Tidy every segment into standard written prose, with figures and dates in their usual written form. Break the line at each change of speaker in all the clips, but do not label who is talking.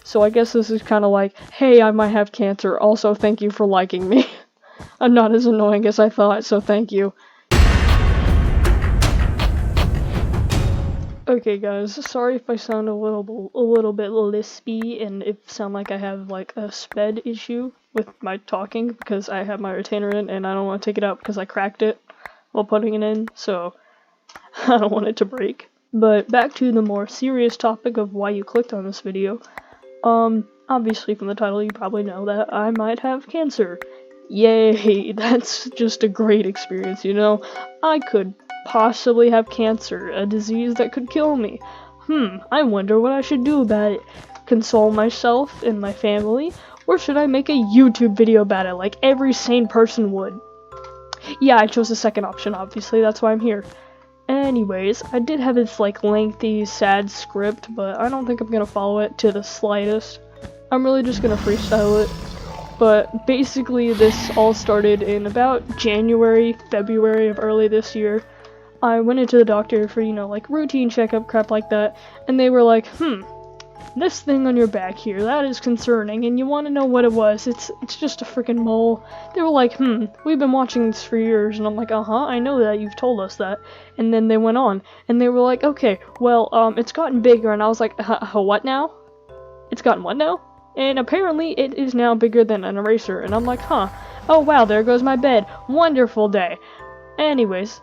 So I guess this is kind of like, hey, I might have cancer, also thank you for liking me. I'm not as annoying as I thought, so thank you. Okay guys, sorry if I sound a little bit lispy and if sound like I have like a sped issue with my talking because I have my retainer in and I don't want to take it out because I cracked it while putting it in, so I don't want it to break. But back to the more serious topic of why you clicked on this video. Obviously from the title you probably know that I might have cancer. Yay, that's just a great experience, you know? I could possibly have cancer, a disease that could kill me. I wonder what I should do about it. Console myself and my family, or should I make a YouTube video about it like every sane person would? Yeah, I chose the second option, obviously, that's why I'm here. Anyways, I did have this like lengthy, sad script, but I don't think I'm gonna follow it to the slightest. I'm really just gonna freestyle it. But basically this all started in about January-February of early this year. I went into the doctor for, you know, like routine checkup, crap like that, and they were like, this thing on your back here, that is concerning, and you want to know what it was, it's just a freaking mole. They were like, we've been watching this for years, and I'm like, I know that, you've told us that. And then they went on, and they were like, okay, well, it's gotten bigger, and I was like, what now? It's gotten what now? And apparently it is now bigger than an eraser, and I'm like, oh wow, there goes my bed, wonderful day. Anyways,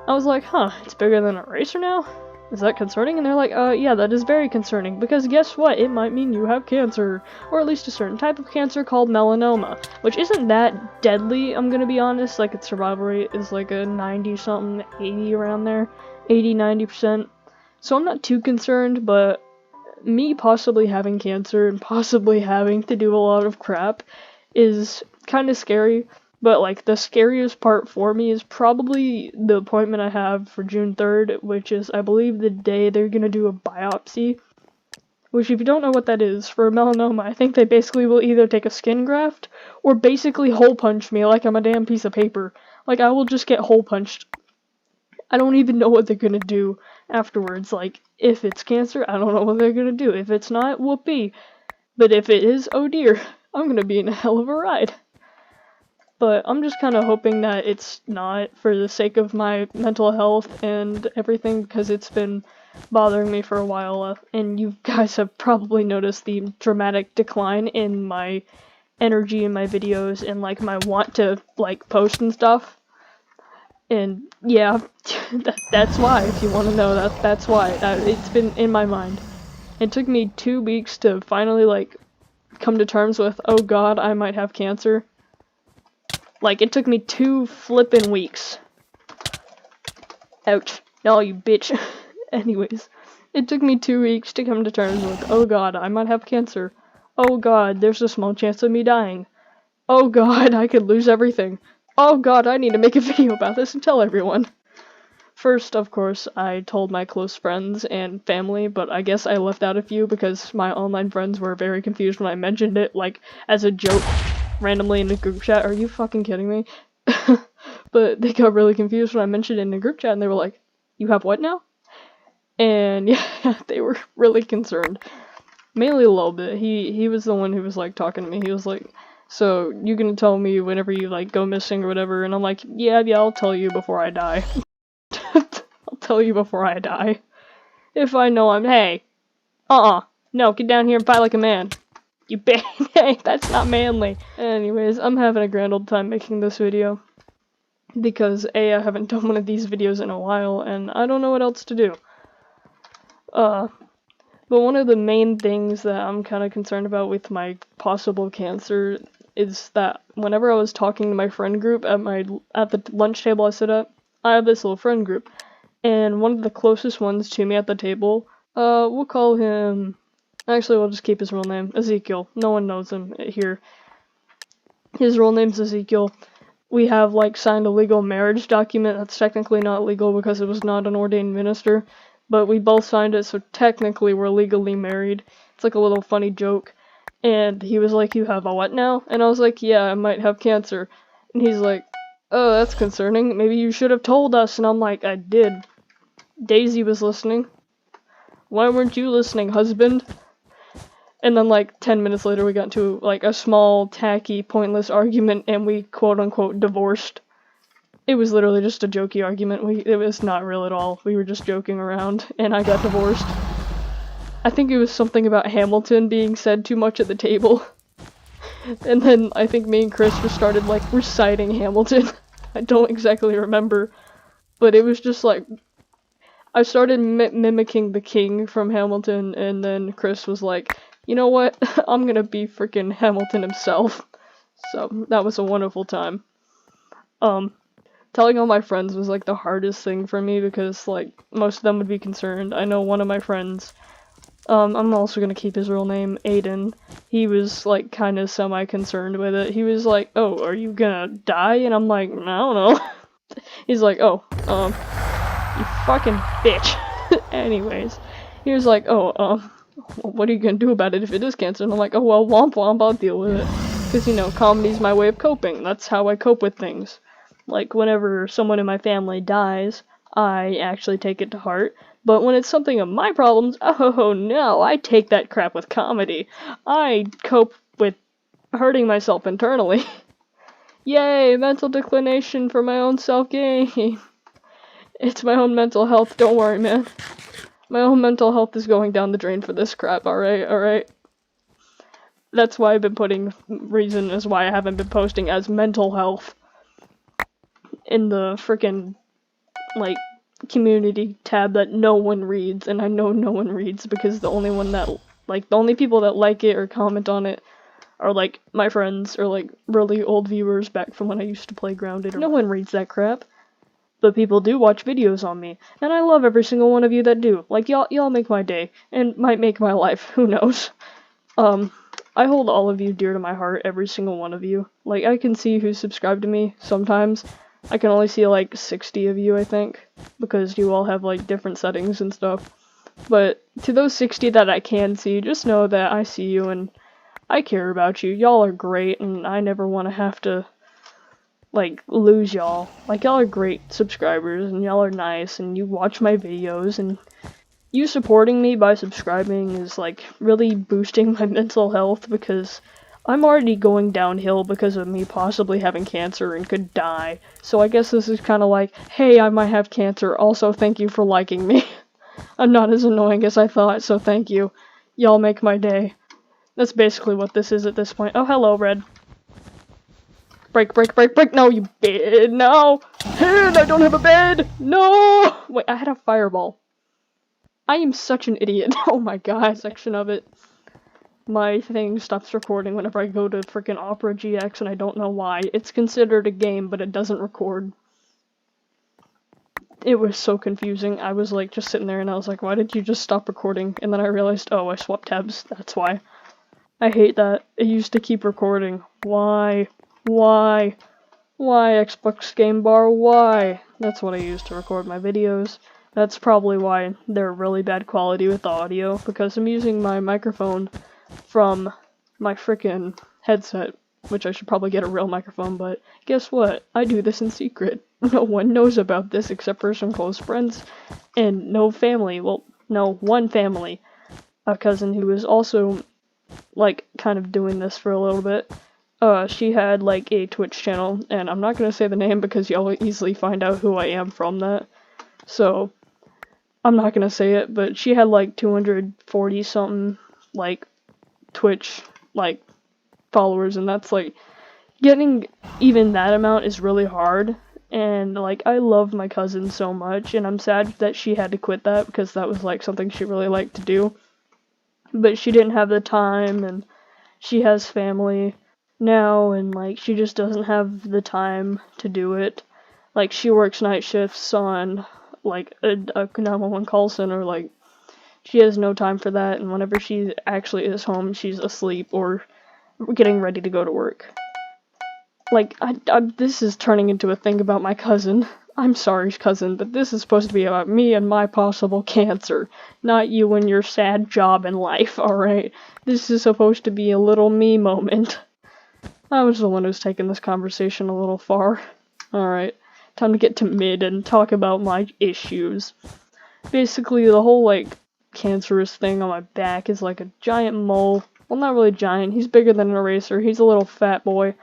I was like, it's bigger than an eraser now? Is that concerning? And they're like, yeah, that is very concerning, because guess what, it might mean you have cancer, or at least a certain type of cancer called melanoma, which isn't that deadly, I'm gonna be honest. Like, its survival rate is like a 90-something, 80 around there, 80-90%, so I'm not too concerned, but me possibly having cancer and possibly having to do a lot of crap is kind of scary. But like the scariest part for me is probably the appointment I have for June 3rd, which is I believe the day they're gonna do a biopsy. Which, if you don't know what that is, for melanoma, I think they basically will either take a skin graft or basically hole punch me like I'm a damn piece of paper. Like, I will just get hole punched. I don't even know what they're gonna do afterwards. Like, if it's cancer, I don't know what they're gonna do. If it's not, whoopee. But if it is, oh dear, I'm gonna be in a hell of a ride. But I'm just kind of hoping that it's not, for the sake of my mental health and everything, because it's been bothering me for a while, and you guys have probably noticed the dramatic decline in my energy in my videos and like my want to like post and stuff. And yeah, that's why, if you want to know, that's why. It's been in my mind. It took me 2 weeks to finally like come to terms with, oh god, I might have cancer. Like, it took me 2 flippin' weeks. Ouch. No, you bitch. Anyways, it took me 2 weeks to come to terms with, oh god, I might have cancer. Oh god, there's a small chance of me dying. Oh god, I could lose everything. Oh god, I need to make a video about this and tell everyone. First, of course, I told my close friends and family, but I guess I left out a few because my online friends were very confused when I mentioned it, like, as a joke, randomly in a group chat. Are you fucking kidding me? But they got really confused when I mentioned it in a group chat, and they were like, you have what now? And yeah, they were really concerned. Mainly a little bit. He was the one who was, like, talking to me. He was like, so, you gonna tell me whenever you, like, go missing or whatever? And I'm like, yeah, I'll tell you before I die. I'll tell you before I die. If I know hey, no, get down here and fight like a man. You hey, that's not manly. Anyways, I'm having a grand old time making this video. Because, A, I haven't done one of these videos in a while, and I don't know what else to do. But one of the main things that I'm kind of concerned about with my possible cancer is that whenever I was talking to my friend group at the lunch table I sit at, I have this little friend group, and one of the closest ones to me at the table, we'll call him, actually we'll just keep his real name, Ezekiel. No one knows him here. His real name's Ezekiel. We have, like, signed a legal marriage document that's technically not legal because it was not an ordained minister. But we both signed it, so technically we're legally married. It's like a little funny joke. And he was like, you have a what now? And I was like, yeah, I might have cancer. And he's like, oh, that's concerning. Maybe you should have told us. And I'm like, I did. Daisy was listening. Why weren't you listening, husband? And then like 10 minutes later we got into like a small, tacky, pointless argument and we quote-unquote divorced. It was literally just a jokey argument. It was not real at all. We were just joking around and I got divorced. I think it was something about Hamilton being said too much at the table. And then I think me and Chris just started like reciting Hamilton. I don't exactly remember, but it was just like I started mimicking the king from Hamilton, and then Chris was like, you know what, I'm gonna be freaking Hamilton himself. So that was a wonderful time. Telling all my friends was like the hardest thing for me because like most of them would be concerned. I know one of my friends, I'm also gonna keep his real name, Aiden. He was like kind of semi-concerned with it. He was like, oh, are you gonna die? And I'm like, I don't know. He's like, oh, you fucking bitch. Anyways, he was like, oh, what are you gonna do about it if it is cancer? And I'm like, oh well, womp womp, I'll deal with it. Because, you know, comedy's my way of coping. That's how I cope with things. Like, whenever someone in my family dies, I actually take it to heart. But when it's something of my problems, oh no, I take that crap with comedy. I cope with hurting myself internally. Yay, mental declination for my own self-gain. It's my own mental health, don't worry, man. My own mental health is going down the drain for this crap, alright? That's why I've been putting reason as why I haven't been posting as mental health in the frickin' like community tab that no one reads, and I know no one reads because the only people that like it or comment on it are like my friends or like really old viewers back from when I used to play Grounded. No one reads that crap. But people do watch videos on me, and I love every single one of you that do. Like, y'all make my day, and might make my life, who knows. I hold all of you dear to my heart, every single one of you. Like, I can see who's subscribed to me sometimes. I can only see like 60 of you, I think, because you all have like different settings and stuff. But to those 60 that I can see, just know that I see you and I care about you. Y'all are great, and I never want to have to like lose y'all. Like, y'all are great subscribers and y'all are nice and you watch my videos, and you supporting me by subscribing is like really boosting my mental health because I'm already going downhill because of me possibly having cancer and could die. So I guess this is kind of like, hey, I might have cancer, also thank you for liking me. I'm not as annoying as I thought, so thank you. Y'all make my day. That's basically what this is at this point. Oh, hello, Red. Break. No, you bed. No. And I don't have a bed. No. Wait, I had a fireball. I am such an idiot. Oh my god. Section of it. My thing stops recording whenever I go to freaking Opera GX, and I don't know why. It's considered a game, but it doesn't record. It was so confusing. I was like just sitting there and I was like, why did you just stop recording? And then I realized, oh, I swapped tabs. That's why. I hate that. It used to keep recording. Why? Why, Xbox Game Bar, why? That's what I use to record my videos. That's probably why they're really bad quality with the audio, because I'm using my microphone from my frickin' headset, which I should probably get a real microphone, but guess what? I do this in secret. No one knows about this except for some close friends, and no family. Well, no, one family. A cousin who was also, like, kind of doing this for a little bit. She had, like, a Twitch channel, and I'm not gonna say the name because y'all will easily find out who I am from that. So, I'm not gonna say it, but she had, like, 240-something, like, Twitch, like, followers, and that's, like, getting even that amount is really hard, and, like, I love my cousin so much, and I'm sad that she had to quit that, because that was, like, something she really liked to do. But she didn't have the time, and she has family now, and like she just doesn't have the time to do it. Like, she works night shifts on like a 911 call center. Like, she has no time for that, and whenever she actually is home, she's asleep or getting ready to go to work. Like, this is turning into a thing about my cousin. I'm sorry, cousin, but this is supposed to be about me and my possible cancer, not you and your sad job in life, alright? This is supposed to be a little me moment. I was the one who's taking this conversation a little far. Alright, time to get to mid and talk about my issues. Basically, the whole, like, cancerous thing on my back is like a giant mole. Well, not really giant. He's bigger than an eraser. He's a little fat boy.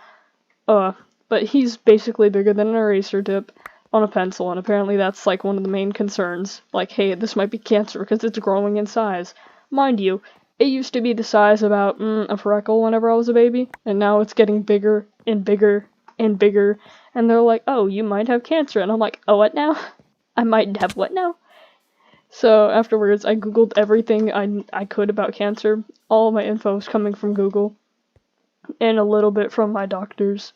But he's basically bigger than an eraser tip on a pencil, and apparently that's like one of the main concerns. Like, hey, this might be cancer because it's growing in size. Mind you, it used to be the size about a freckle whenever I was a baby, and now it's getting bigger and bigger and bigger, and they're like, oh, you might have cancer, and I'm like, oh, what now? I might have what now? So afterwards, I googled everything I could about cancer. All of my info is coming from Google, and a little bit from my doctors.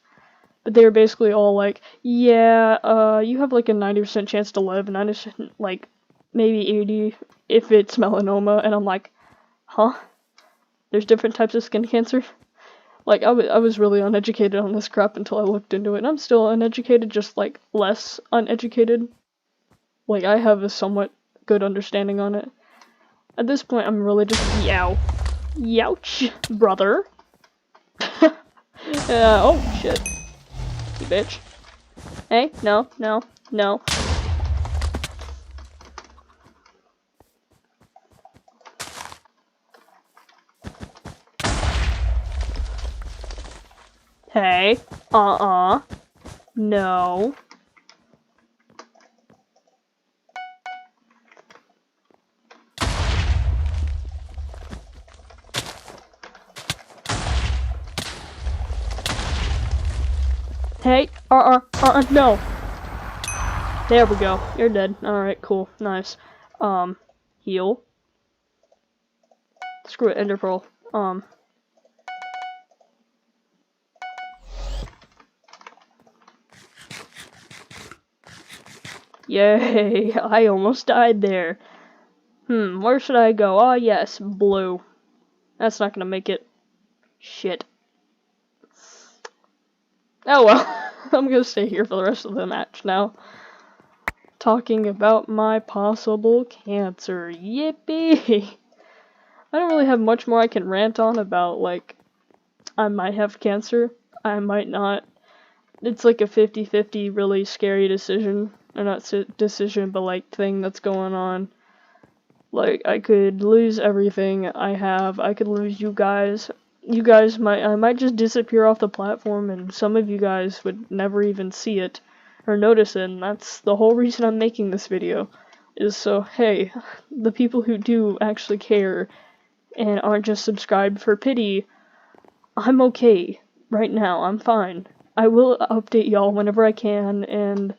But they were basically all like, yeah, you have like a 90% chance to live, 90%, like, maybe 80 if it's melanoma, and I'm like, huh? There's different types of skin cancer? Like, I was really uneducated on this crap until I looked into it, and I'm still uneducated, just, like, less uneducated. Like, I have a somewhat good understanding on it. At this point, I'm really just, youch, brother. Oh, shit. You bitch. Hey, no. Hey, no. Hey, no. There we go. You're dead. Alright, cool. Nice. Heal. Screw it, Ender Pearl. Yay, I almost died there. Where should I go? Ah, yes, blue. That's not gonna make it. Shit. Oh well, I'm gonna stay here for the rest of the match now. Talking about my possible cancer. Yippee! I don't really have much more I can rant on about, like, I might have cancer, I might not. It's like a 50-50 really scary decision. Or not decision, but like thing that's going on. Like, I could lose everything I have. I could lose you guys. I might just disappear off the platform, and some of you guys would never even see it or notice it, and that's the whole reason I'm making this video. Is so, hey, the people who do actually care and aren't just subscribed for pity, I'm okay. Right now, I'm fine. I will update y'all whenever I can, and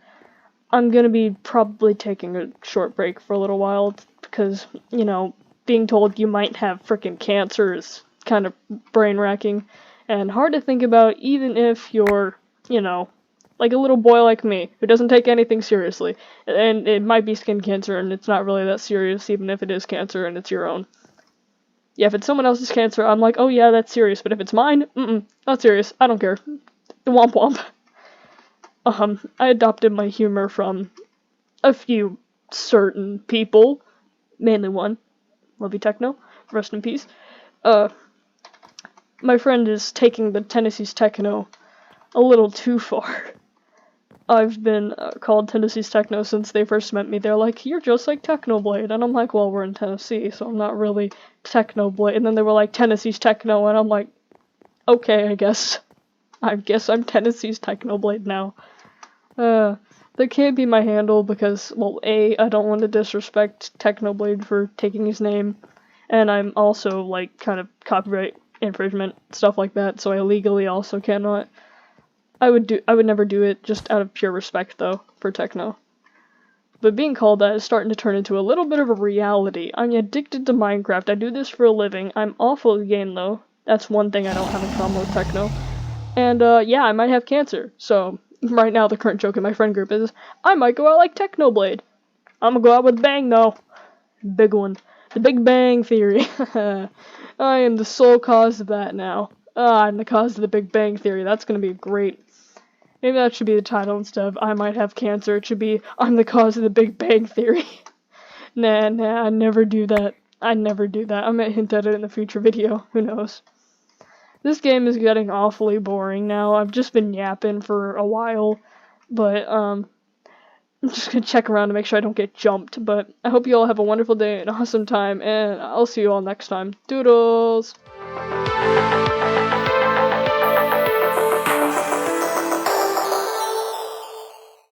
I'm gonna be probably taking a short break for a little while, because, you know, being told you might have frickin' cancer is kind of brain-wracking, and hard to think about even if you're, you know, like a little boy like me, who doesn't take anything seriously, and it might be skin cancer, and it's not really that serious, even if it is cancer and it's your own. Yeah, if it's someone else's cancer, I'm like, oh yeah, that's serious, but if it's mine, not serious, I don't care. Womp womp. I adopted my humor from a few certain people, mainly one. Love you, Techno. Rest in peace. My friend is taking the Tennessee's Techno a little too far. I've been called Tennessee's Techno since they first met me. They're like, you're just like Technoblade. And I'm like, well, we're in Tennessee, so I'm not really Technoblade. And then they were like, Tennessee's Techno, and I'm like, okay, I guess I'm Tennessee's Technoblade now. That can't be my handle because, well, A, I don't want to disrespect Technoblade for taking his name, and I'm also, like, kind of copyright infringement, stuff like that, so I legally also cannot. I would never do it, just out of pure respect, though, for Techno. But being called that is starting to turn into a little bit of a reality. I'm addicted to Minecraft, I do this for a living, I'm awful at the game, though. That's one thing I don't have in common with Techno. And, yeah, I might have cancer, so right now the current joke in my friend group is, I might go out like Technoblade. I'm gonna go out with a bang, though. Big one. The Big Bang Theory. I am the sole cause of that now. I'm the cause of the Big Bang Theory. That's gonna be great. Maybe that should be the title instead of I might have cancer. It should be I'm the cause of the Big Bang Theory. Nah, I'd never do that. I might hint at it in a future video. Who knows? This game is getting awfully boring now. I've just been yapping for a while, but, I'm just gonna check around to make sure I don't get jumped, but I hope you all have a wonderful day, an awesome time, and I'll see you all next time. Doodles!